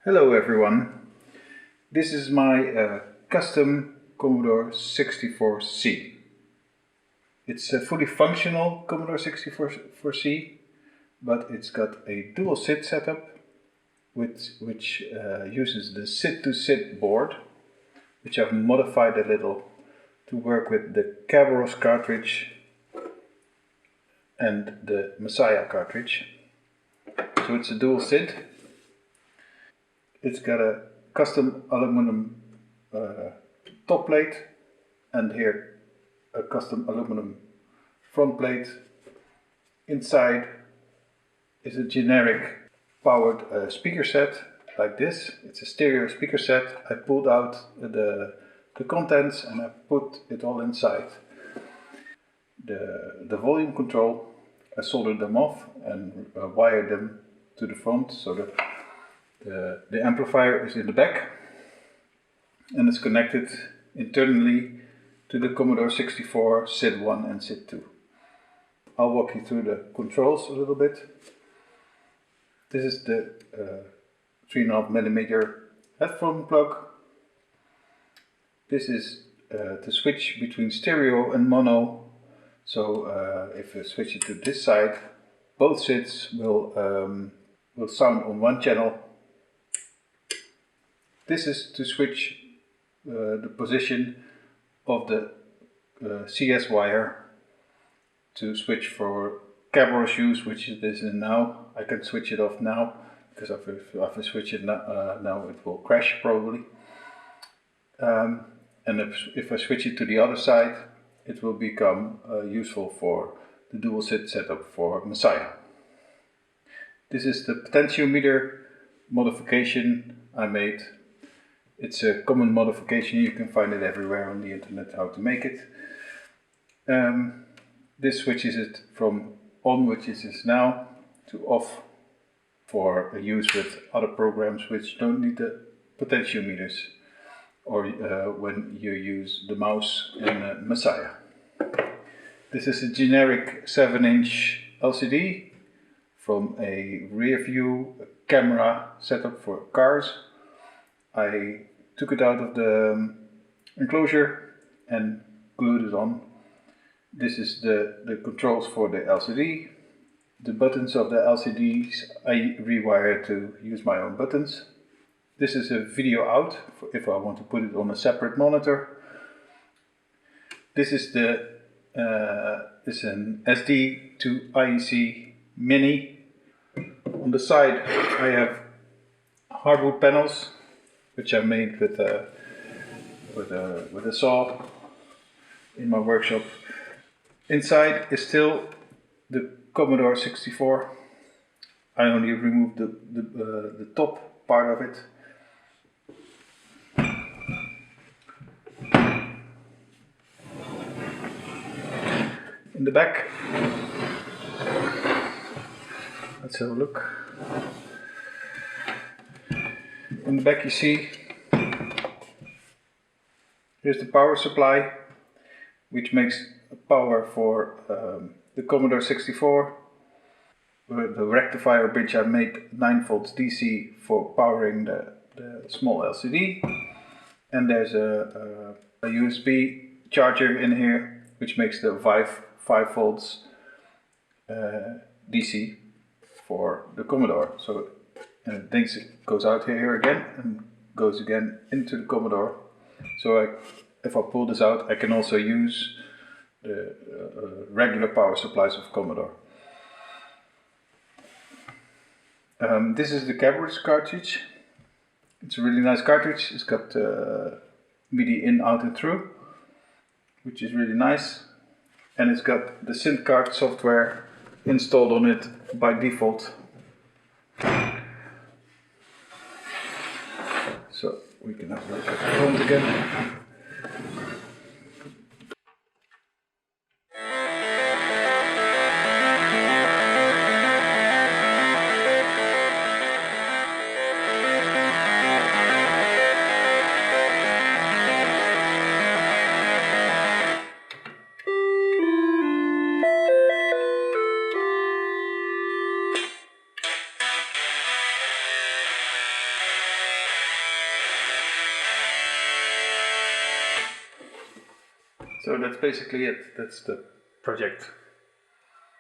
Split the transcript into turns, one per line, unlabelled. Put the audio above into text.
Hello everyone, this is my custom Commodore 64C. It's a fully functional Commodore 64C, but it's got a dual SID setup which uses the SID-to-SID board, which I've modified a little to work with the Kerberos cartridge and the Mssiah cartridge. So it's a dual SID. It's got a custom aluminum top plate and here a custom aluminum front plate. Inside is a generic powered speaker set like this. It's a stereo speaker set. I pulled out the contents and I put it all inside. The volume control, I soldered them off and wired them to the front so that the amplifier is in the back and it's connected internally to the Commodore 64 SID 1 and SID 2. I'll walk you through the controls a little bit. This is the 3.5mm headphone plug. This is to switch between stereo and mono. So if I switch it to this side, both SIDs will sound on one channel. This is to switch the position of the CS wire to switch for Kerberos use, which it is in now. I can switch it off now, because if I switch it now it will crash probably. And if I switch it to the other side, it will become useful for the dual SID setup for Mssiah. This is the potentiometer modification I made. It's a common modification, you can find it everywhere on the internet how to make it. This switches it from on, which it is now, to off for use with other programs which don't need the potentiometers, or when you use the mouse in Mssiah. This is a generic 7-inch LCD from a rear view camera setup for cars. I took it out of the enclosure and glued it on. This is the controls for the LCD. The buttons of the LCDs I rewired to use my own buttons. This is a video out for if I want to put it on a separate monitor. This is is an SD to IEC mini. On the side I have hardwood panels, which I made with a saw in my workshop. Inside is still the Commodore 64. I only removed the top part of it. In the back, let's have a look. In the back you see, here's the power supply, which makes power for the Commodore 64. The rectifier bridge I made 9 volts DC for powering the small LCD. And there's a USB charger in here, which makes the 5 volts DC for the Commodore. So it thinks it goes out here again and goes again into the Commodore. So if I pull this out, I can also use the regular power supplies of Commodore. This is the Kerberos cartridge. It's a really nice cartridge. It's got MIDI in, out and through, which is really nice. And it's got the synth card software installed on it by default. So we can have a look at the front again. So that's basically it. That's the project.